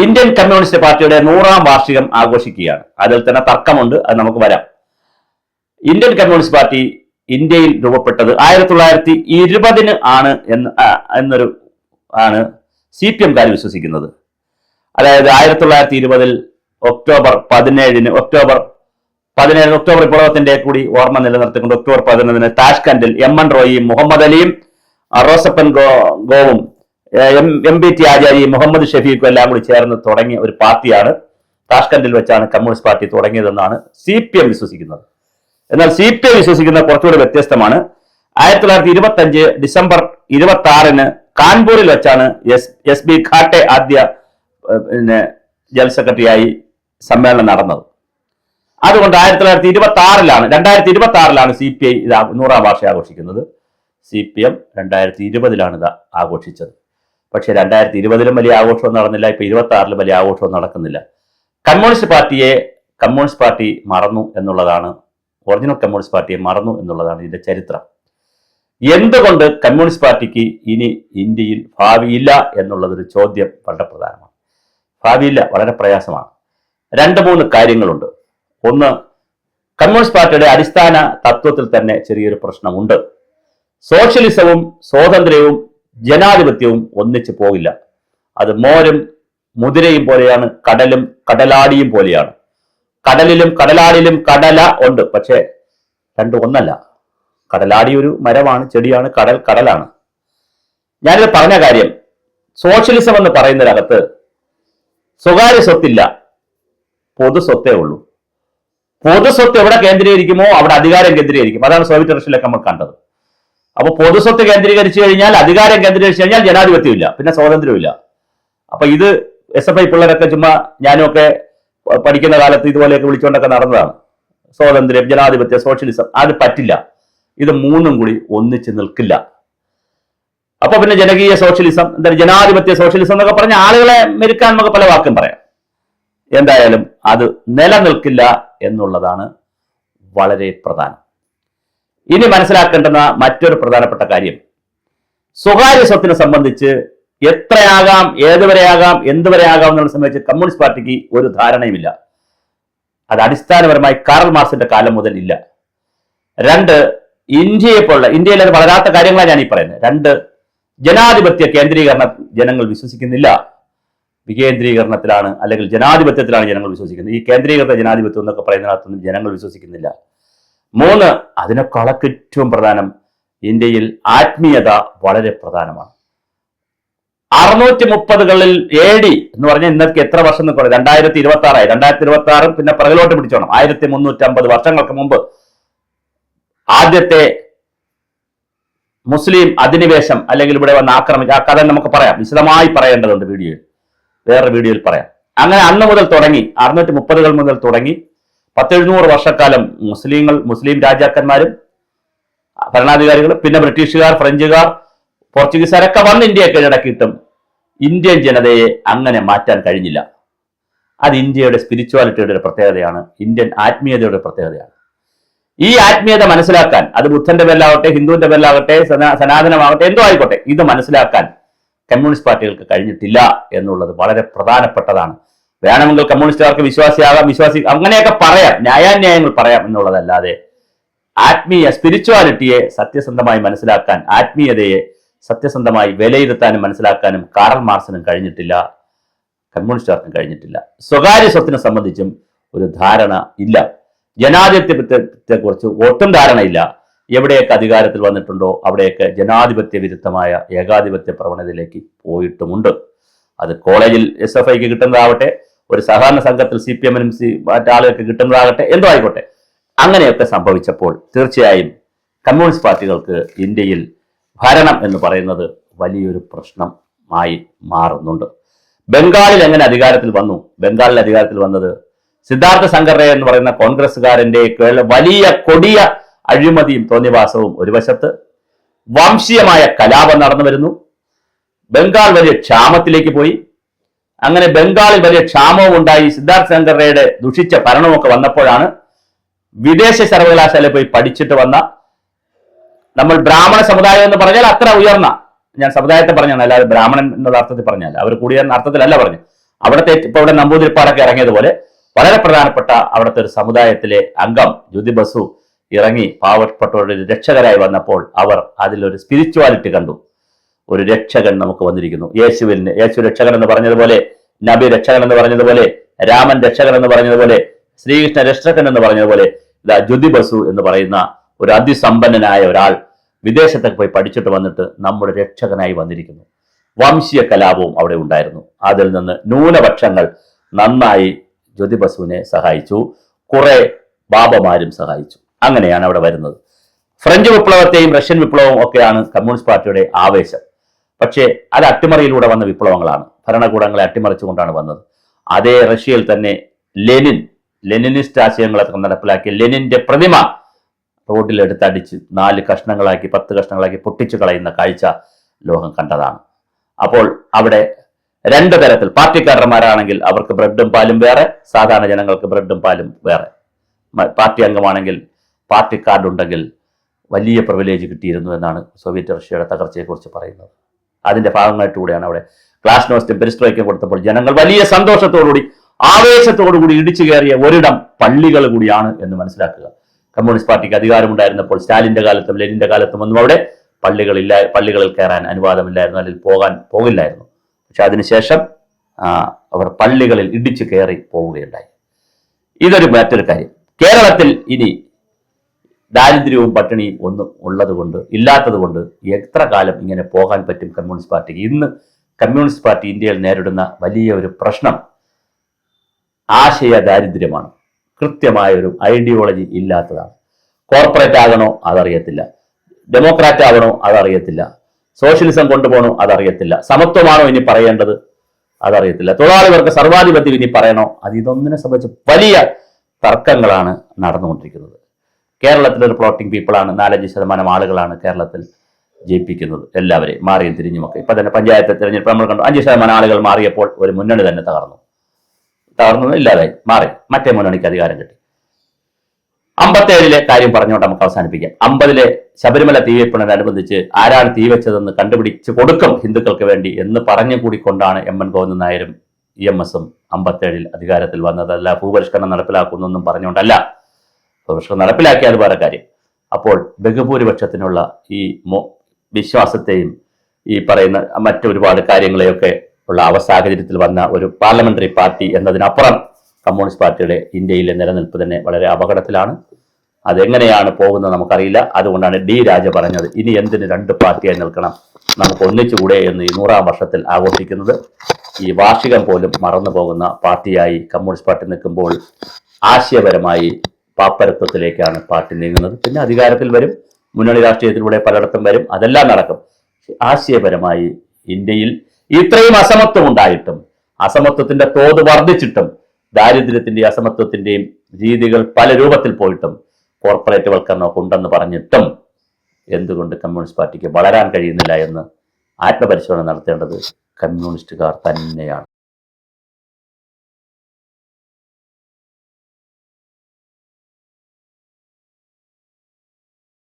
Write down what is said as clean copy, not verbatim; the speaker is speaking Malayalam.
ഇന്ത്യൻ കമ്മ്യൂണിസ്റ്റ് പാർട്ടിയുടെ 100ാം വാർഷികം ആഘോഷിക്കുകയാണ്. അതിൽ തന്നെ തർക്കമുണ്ട്, അത് നമുക്ക് വരാം. ഇന്ത്യൻ കമ്മ്യൂണിസ്റ്റ് പാർട്ടി ഇന്ത്യയിൽ രൂപപ്പെട്ടത് 1920 ആണ് എന്നൊരു ആണ് CPM-കാർ വിശ്വസിക്കുന്നത്. അതായത് 1920 ഒക്ടോബർ 17 ഒക്ടോബർ വിപ്ലവത്തിന്റെ കൂടി ഓർമ്മ നിലനിർത്തിക്കൊണ്ട് ഒക്ടോബർ 11 താഷ്കണ്ടിൽ MN റോയിയും മുഹമ്മദ് അലിയും റോസപ്പൻ ഗോവും MBT ആചാര്യയും മുഹമ്മദ് ഷഫീഖും എല്ലാം കൂടി ചേർന്ന് തുടങ്ങിയ ഒരു പാർട്ടിയാണ്. താഷ്കണ്ടിൽ വെച്ചാണ് കമ്മ്യൂണിസ്റ്റ് പാർട്ടി തുടങ്ങിയതെന്നാണ് CPM വിശ്വസിക്കുന്നത്. എന്നാൽ CPM വിശ്വസിക്കുന്നത് കുറച്ചുകൂടി വ്യത്യസ്തമാണ്. 1925 ഡിസംബർ 26 കാൺപൂരിൽ വെച്ചാണ് SB ഖാട്ടെ ആദ്യ ജനറൽ സെക്രട്ടറിയായി സമ്മേളനം നടന്നത്. അതുകൊണ്ട് 2026ലാണ് CPI 100ാം വാർഷികം ആഘോഷിക്കുന്നത്. CPM 2020ലാണ് ഇത് ആഘോഷിച്ചത്. പക്ഷെ 2020ലും വലിയ ആഘോഷമൊന്നും നടന്നില്ല. ഇപ്പൊ 26ലും വലിയ ആഘോഷമൊന്നും നടക്കുന്നില്ല. കമ്മ്യൂണിസ്റ്റ് പാർട്ടി മറന്നു എന്നുള്ളതാണ്, ഒറിജിനൽ കമ്മ്യൂണിസ്റ്റ് പാർട്ടിയെ മറന്നു എന്നുള്ളതാണ് ഇതിന്റെ ചരിത്രം. എന്തുകൊണ്ട് കമ്മ്യൂണിസ്റ്റ് പാർട്ടിക്ക് ഇനി ഇന്ത്യയിൽ ഭാവിയില്ല എന്നുള്ളതൊരു ചോദ്യം വളരെ പ്രധാനമാണ്. ഭാവിയില്ല, വളരെ പ്രയാസമാണ്. 2-3 കാര്യങ്ങളുണ്ട്. ഒന്ന്, കമ്മ്യൂണിസ്റ്റ് പാർട്ടിയുടെ അടിസ്ഥാന തത്വത്തിൽ തന്നെ ചെറിയൊരു പ്രശ്നമുണ്ട്. സോഷ്യലിസവും സ്വാതന്ത്ര്യവും ജനാധിപത്യവും ഒന്നിച്ചു പോകില്ല. അത് മോരും മുതിരയും പോലെയാണ്, കടലും കടലാടിയും പോലെയാണ്. കടലിലും കടലാടിലും കടല ഉണ്ട്, പക്ഷെ രണ്ടും ഒന്നല്ല. കടലാടി ഒരു മരമാണ്, ചെടിയാണ്, കടലാണ്. ഞാനിത് പറഞ്ഞ കാര്യം, സോഷ്യലിസം എന്ന് പറയുന്നതിനകത്ത് സ്വകാര്യ സ്വത്തില്ല, പൊതു സ്വത്തേ ഉള്ളൂ. പൊതു സ്വത്ത് എവിടെ കേന്ദ്രീകരിക്കുമോ അവിടെ അധികാരം കേന്ദ്രീകരിക്കും. അതാണ് സോവിയറ്റ് റഷ്യയിലൊക്കെ നമ്മൾ കണ്ടത്. അപ്പൊ പൊതു സ്വത്ത് കേന്ദ്രീകരിച്ചു കഴിഞ്ഞാൽ, അധികാരം കേന്ദ്രീകരിച്ചു കഴിഞ്ഞാൽ ജനാധിപത്യമില്ല, പിന്നെ സ്വാതന്ത്ര്യമില്ല. അപ്പൊ ഇത് SFI പിള്ളേരൊക്കെ ചുമ്മാ ഞാനും ഒക്കെ പഠിക്കുന്ന കാലത്ത് ഇതുപോലെയൊക്കെ വിളിച്ചുകൊണ്ടൊക്കെ നടന്നതാണ്. സ്വാതന്ത്ര്യം, ജനാധിപത്യം, സോഷ്യലിസം, അത് പറ്റില്ല. ഇത് മൂന്നും കൂടി ഒന്നിച്ച് നിൽക്കില്ല. അപ്പൊ പിന്നെ ജനകീയ സോഷ്യലിസം, എന്തായാലും ജനാധിപത്യ സോഷ്യലിസം എന്നൊക്കെ പറഞ്ഞ ആളുകളെ മെരുക്കാൻ നമുക്ക് പല വാക്കും പറയാം. എന്തായാലും അത് നിലനിൽക്കില്ല എന്നുള്ളതാണ് വളരെ പ്രധാനം. ഇനി മനസ്സിലാക്കേണ്ടുന്ന മറ്റൊരു പ്രധാനപ്പെട്ട കാര്യം, സ്വകാര്യ സ്വത്തിനെ സംബന്ധിച്ച് എത്രയാകാം, ഏതുവരെയാകാം, എന്തുവരെയാകാം എന്നുള്ള സംബന്ധിച്ച് കമ്മ്യൂണിസ്റ്റ് പാർട്ടിക്ക് ഒരു ധാരണയുമില്ല. അത് അടിസ്ഥാനപരമായി കാറൽ മാർക്സിന്റെ കാലം മുതൽ ഇല്ല. 2, ഇന്ത്യയിൽ അത് വളരാത്ത കാര്യങ്ങളാണ് ഞാൻ ഈ പറയുന്നത്. 2, ജനാധിപത്യ കേന്ദ്രീകരണം ജനങ്ങൾ വിശ്വസിക്കുന്നില്ല. വികേന്ദ്രീകരണത്തിലാണ് അല്ലെങ്കിൽ ജനാധിപത്യത്തിലാണ് ജനങ്ങൾ വിശ്വസിക്കുന്നത്. ഈ കേന്ദ്രീകൃത ജനാധിപത്യം എന്നൊക്കെ പറയുന്നതിനകത്തൊന്നും ജനങ്ങൾ വിശ്വസിക്കുന്നില്ല. 3, അതിനേക്കാളൊക്കെ ഏറ്റവും പ്രധാനം, ഇന്ത്യയിൽ ആത്മീയത വളരെ പ്രധാനമാണ്. 630കളിൽ AD എന്ന് പറഞ്ഞാൽ ഇന്നത്തെ എത്ര വർഷം എന്ന് പറയും, 2026 2026 പിന്നെ പിറകിലോട്ട് പിടിച്ചോണം. 1350 വർഷങ്ങൾക്ക് മുമ്പ് ആദ്യത്തെ മുസ്ലിം അധിനിവേശം അല്ലെങ്കിൽ ഇവിടെ വന്ന് ആക്രമിച്ച ആ കഥ നമുക്ക് പറയാം, വിശദമായി പറയേണ്ടതുണ്ട്, വേറെ വീഡിയോയിൽ പറയാം. അങ്ങനെ അന്ന് മുതൽ തുടങ്ങി, 630കൾ മുതൽ തുടങ്ങി 1700 വർഷക്കാലം മുസ്ലിം രാജാക്കന്മാരും ഭരണാധികാരികളും പിന്നെ ബ്രിട്ടീഷുകാർ, ഫ്രഞ്ചുകാർ, പോർച്ചുഗീസുകാരൊക്കെ വന്ന് ഇന്ത്യയെ കീഴടക്കിയിട്ടും ഇന്ത്യൻ ജനതയെ അങ്ങനെ മാറ്റാൻ കഴിഞ്ഞില്ല. അത് ഇന്ത്യയുടെ സ്പിരിച്വാലിറ്റിയുടെ ഒരു പ്രത്യേകതയാണ്, ഇന്ത്യൻ ആത്മീയതയുടെ പ്രത്യേകതയാണ്. ഈ ആത്മീയത മനസ്സിലാക്കാൻ, അത് ബുദ്ധന്റെ പേരിലാവട്ടെ, ഹിന്ദുവിന്റെ പേരിലാകട്ടെ, സനാതനമാകട്ടെ, എന്തോ ആയിക്കോട്ടെ, ഇത് മനസ്സിലാക്കാൻ കമ്മ്യൂണിസ്റ്റ് പാർട്ടികൾക്ക് കഴിഞ്ഞിട്ടില്ല എന്നുള്ളത് വളരെ പ്രധാനപ്പെട്ടതാണ്. വേണമെങ്കിൽ കമ്മ്യൂണിസ്റ്റുകാർക്ക് വിശ്വാസിയാകാം, അങ്ങനെയൊക്കെ പറയാം, ന്യായാന്യായങ്ങൾ പറയാം എന്നുള്ളതല്ലാതെ ആത്മീയ സ്പിരിച്വാലിറ്റിയെ സത്യസന്ധമായി മനസ്സിലാക്കാൻ, ആത്മീയതയെ സത്യസന്ധമായി വിലയിരുത്താനും മനസ്സിലാക്കാനും കാറൽ മാർക്സിനും കഴിഞ്ഞിട്ടില്ല, കമ്മ്യൂണിസ്റ്റുകാർക്കും കഴിഞ്ഞിട്ടില്ല. സ്വകാര്യ സ്വത്തിനെ സംബന്ധിച്ചും ഒരു ധാരണ ഇല്ല. ജനാധിപത്യത്തെ കുറിച്ച് ഒട്ടും ധാരണയില്ല. എവിടെയൊക്കെ അധികാരത്തിൽ വന്നിട്ടുണ്ടോ അവിടെയൊക്കെ ജനാധിപത്യ വിരുദ്ധമായ ഏകാധിപത്യ പ്രവണതയിലേക്ക് പോയിട്ടുമുണ്ട്. അത് കോളേജിൽ SFIക്ക് കിട്ടുന്നതാവട്ടെ, ഒരു സഹകരണ സംഘത്തിൽ CPM-നും മറ്റാളുകൾക്ക് കിട്ടുന്നതാകട്ടെ, എന്തോ ആയിക്കോട്ടെ, അങ്ങനെയൊക്കെ സംഭവിച്ചപ്പോൾ തീർച്ചയായും കമ്മ്യൂണിസ്റ്റ് പാർട്ടികൾക്ക് ഇന്ത്യയിൽ ഭരണം എന്ന് പറയുന്നത് വലിയൊരു പ്രശ്നമായി മാറുന്നുണ്ട്. ബംഗാളിൽ എങ്ങനെ അധികാരത്തിൽ വന്നു? ബംഗാളിൽ അധികാരത്തിൽ വന്നത് സിദ്ധാർത്ഥ ശങ്കർ എന്ന് പറയുന്ന കോൺഗ്രസ്സുകാരന്റെ വലിയ കൊടിയ അഴിമതിയും തോന്നിവാസവും ഒരു വശത്ത്, വംശീയമായ കലാപം നടന്നു വരുന്നു. ബംഗാൾ വലിയ ക്ഷാമത്തിലേക്ക് പോയി. അങ്ങനെ ബംഗാളിൽ വലിയ ക്ഷാമവും ഉണ്ടായി. സിദ്ധാർത്ഥ ശങ്കരയുടെ ദുഷിച്ച ഭരണമൊക്കെ വന്നപ്പോഴാണ് വിദേശ സർവകലാശാലയിൽ പോയി പഠിച്ചിട്ട് വന്ന, നമ്മൾ ബ്രാഹ്മണ സമുദായം എന്ന് പറഞ്ഞാൽ അത്ര ഉയർന്ന, ഞാൻ സമുദായത്തെ പറഞ്ഞാണ്, അല്ലാതെ ബ്രാഹ്മണൻ എന്നുള്ള അർത്ഥത്തിൽ പറഞ്ഞാൽ, അവർ കൂടിയ അർത്ഥത്തിലല്ല പറഞ്ഞു, അവിടുത്തെ ഇപ്പൊ ഇവിടെ നമ്പൂതിരിപ്പാടൊക്കെ ഇറങ്ങിയതുപോലെ വളരെ പ്രധാനപ്പെട്ട അവിടുത്തെ ഒരു സമുദായത്തിലെ അംഗം ജ്യോതി ബസു ഇറങ്ങി പാവപ്പെട്ടവരുടെ രക്ഷകരായി വന്നപ്പോൾ അവർ അതിലൊരു സ്പിരിച്വാലിറ്റി കണ്ടു. ഒരു രക്ഷകൻ നമുക്ക് വന്നിരിക്കുന്നു. യേശു രക്ഷകൻ എന്ന് പറഞ്ഞതുപോലെ, നബി രക്ഷകൻ എന്ന് പറഞ്ഞതുപോലെ, രാമൻ രക്ഷകൻ എന്ന് പറഞ്ഞതുപോലെ, ശ്രീകൃഷ്ണ രക്ഷകൻ എന്ന് പറഞ്ഞതുപോലെ, ഇതാ ജ്യോതി ബസു എന്ന് പറയുന്ന ഒരു അതിസമ്പന്നനായ ഒരാൾ വിദേശത്തൊക്കെ പോയി പഠിച്ചിട്ട് വന്നിട്ട് നമ്മുടെ രക്ഷകനായി വന്നിരിക്കുന്നു. വംശീയ കലാപവും അവിടെ ഉണ്ടായിരുന്നു. അതിൽ നിന്ന് ന്യൂനപക്ഷങ്ങൾ നന്നായി ജ്യോതി ബസുവിനെ സഹായിച്ചു. കുറെ ബാബമാരും സഹായിച്ചു. അങ്ങനെയാണ് അവിടെ വരുന്നത്. ഫ്രഞ്ച് വിപ്ലവത്തെയും റഷ്യൻ വിപ്ലവവും ഒക്കെയാണ് കമ്മ്യൂണിസ്റ്റ് പാർട്ടിയുടെ ആവേശം. പക്ഷേ അത് അട്ടിമറിയിലൂടെ വന്ന വിപ്ലവങ്ങളാണ്. ഭരണകൂടങ്ങളെ അട്ടിമറിച്ചുകൊണ്ടാണ് വന്നത്. അതേ റഷ്യയിൽ തന്നെ ലെനിനിസ്റ്റ് ആശയങ്ങളൊക്കെ നടപ്പിലാക്കിയ ലെനിന്റെ പ്രതിമ റോഡിൽ എടുത്തടിച്ച് 4 കഷ്ണങ്ങളാക്കി 10 കഷ്ണങ്ങളാക്കി പൊട്ടിച്ചു കളയുന്ന കാഴ്ച ലോകം കണ്ടതാണ്. അപ്പോൾ അവിടെ 2 തരത്തിൽ പാർട്ടിക്കാരന്മാരാണെങ്കിൽ അവർക്ക് ബ്രെഡും പാലും വേറെ, സാധാരണ ജനങ്ങൾക്ക് ബ്രെഡും പാലും വേറെ. പാർട്ടി അംഗമാണെങ്കിൽ പാർട്ടി കാർഡ് ഉണ്ടെങ്കിൽ വലിയ പ്രിവിലേജ് കിട്ടിയിരുന്നു എന്നാണ് സോവിയറ്റ് റഷ്യയുടെ തകർച്ചയെക്കുറിച്ച് പറയുന്നത്. അതിന്റെ ഭാഗമായിട്ടുകൂടിയാണ് അവിടെ ക്ലാസ്നോസ്റ്റും പെരിസ്ട്രോയ്ക്കും കൊടുത്തപ്പോൾ ജനങ്ങൾ വലിയ സന്തോഷത്തോടുകൂടി ആവേശത്തോടുകൂടി ഇടിച്ചു കയറിയ ഒരിടം പള്ളികൾ കൂടിയാണ് എന്ന് മനസ്സിലാക്കുക. കമ്മ്യൂണിസ്റ്റ് പാർട്ടിക്ക് അധികാരമുണ്ടായിരുന്നപ്പോൾ സ്റ്റാലിന്റെ കാലത്തും ലെനിന്റെ കാലത്തും ഒന്നും അവിടെ പള്ളികളിൽ കയറാൻ അനുവാദമില്ലായിരുന്നു, അല്ലെങ്കിൽ പോകില്ലായിരുന്നു. പക്ഷെ അതിനുശേഷം അവർ പള്ളികളിൽ ഇടിച്ചു കയറി പോവുകയുണ്ടായി. ഇതൊരു മറ്റൊരു കാര്യം. കേരളത്തിൽ ഇനി ദാരിദ്ര്യവും പട്ടിണിയും ഒന്നും ഉള്ളതുകൊണ്ട് ഇല്ലാത്തത് കൊണ്ട് എത്ര കാലം ഇങ്ങനെ പോകാൻ പറ്റും കമ്മ്യൂണിസ്റ്റ് പാർട്ടിക്ക്? ഇന്ന് കമ്മ്യൂണിസ്റ്റ് പാർട്ടി ഇന്ത്യയിൽ നേരിടുന്ന വലിയ ഒരു പ്രശ്നം ആശയ ദാരിദ്ര്യമാണ്. കൃത്യമായ ഒരു ഐഡിയോളജി ഇല്ലാത്തതാണ്. കോർപ്പറേറ്റ് ആകണോ അതറിയത്തില്ല, ഡെമോക്രാറ്റ് ആകണോ അതറിയത്തില്ല, സോഷ്യലിസം കൊണ്ടുപോകണോ അതറിയത്തില്ല, സമത്വമാണോ ഇനി പറയേണ്ടത് അതറിയത്തില്ല, തൊഴിലാളികൾക്ക് സർവാധിപത്യം ഇനി പറയണോ ഇതൊന്നിനെ സംബന്ധിച്ച് വലിയ തർക്കങ്ങളാണ് നടന്നുകൊണ്ടിരിക്കുന്നത്. കേരളത്തിലൊരു ഫ്ലോട്ടിംഗ് പീപ്പിളാണ്. 4-5% ആളുകളാണ് കേരളത്തിൽ ജയിപ്പിക്കുന്നത് എല്ലാവരെയും മാറിയും തിരിഞ്ഞുമൊക്കെ. ഇപ്പൊ തന്നെ പഞ്ചായത്ത് തിരഞ്ഞെടുപ്പ് നമ്മൾ കണ്ടു. 5% ആളുകൾ മാറിയപ്പോൾ ഒരു മുന്നണി തന്നെ തകർന്നു ഇല്ലാതായി മാറി. മറ്റേ മുന്നണിക്ക് അധികാരം കിട്ടി. 57 കാര്യം പറഞ്ഞുകൊണ്ട് നമുക്ക് അവസാനിപ്പിക്കാം. 50 ശബരിമല തീവെപ്പിനോടനുബന്ധിച്ച് ആരാണ് തീവെച്ചതെന്ന് കണ്ടുപിടിച്ച് കൊടുക്കും ഹിന്ദുക്കൾക്ക് വേണ്ടി എന്ന് പറഞ്ഞു കൂടിക്കൊണ്ടാണ് എം.എൻ. ഗോവിന്ദൻ നായരും EMS-ഉം 57 അധികാരത്തിൽ വന്നതല്ല. ഭൂപരിഷ്കരണം നടപ്പിലാക്കുന്നൊന്നും പറഞ്ഞുകൊണ്ടല്ല. ഭൂപരിഷ്കരണം നടപ്പിലാക്കിയാൽ വേറെ കാര്യം. അപ്പോൾ ബഹുഭൂരിപക്ഷത്തിനുള്ള ഈ വിശ്വാസത്തെയും ഈ പറയുന്ന മറ്റൊരുപാട് കാര്യങ്ങളെയൊക്കെ ഉള്ള സാഹചര്യത്തിൽ വന്ന ഒരു പാർലമെന്ററി പാർട്ടി എന്നതിനപ്പുറം കമ്മ്യൂണിസ്റ്റ് പാർട്ടിയുടെ ഇന്ത്യയിലെ നിലനിൽപ്പ് തന്നെ വളരെ അപകടത്തിലാണ്. അതെങ്ങനെയാണ് പോകുന്നത് നമുക്കറിയില്ല. അതുകൊണ്ടാണ് ഡി രാജ പറഞ്ഞത് ഇനി എന്തിന് 2 പാർട്ടിയായി നിൽക്കണം, നമുക്ക് ഒന്നിച്ചുകൂടെ എന്ന് ഈ 100-ാം വർഷത്തിൽ ആഘോഷിക്കുന്നത്. ഈ വാർഷികം പോലും മറന്നു പോകുന്ന പാർട്ടിയായി കമ്മ്യൂണിസ്റ്റ് പാർട്ടി നിൽക്കുമ്പോൾ ആശയപരമായി പാപ്പരത്വത്തിലേക്കാണ് പാർട്ടി നീങ്ങുന്നത്. പിന്നെ അധികാരത്തിൽ വരും, മുന്നണി രാഷ്ട്രീയത്തിലൂടെ പലയിടത്തും വരും, അതെല്ലാം നടക്കും. ആശയപരമായി ഇന്ത്യയിൽ ഇത്രയും അസമത്വം ഉണ്ടായിട്ടും, അസമത്വത്തിന്റെ തോത് വർദ്ധിച്ചിട്ടും, ദാരിദ്ര്യത്തിന്റെയും അസമത്വത്തിന്റെയും രീതികൾ പല രൂപത്തിൽ പോയിട്ടും, കോർപ്പറേറ്റ് വൽക്കരണമൊക്കെ ഉണ്ടെന്ന് പറഞ്ഞിട്ടും എന്തുകൊണ്ട് കമ്മ്യൂണിസ്റ്റ് പാർട്ടിക്ക് വളരാൻ കഴിയുന്നില്ല എന്ന് ആത്മപരിശോധന നടത്തേണ്ടത് കമ്മ്യൂണിസ്റ്റുകാർ തന്നെയാണ്.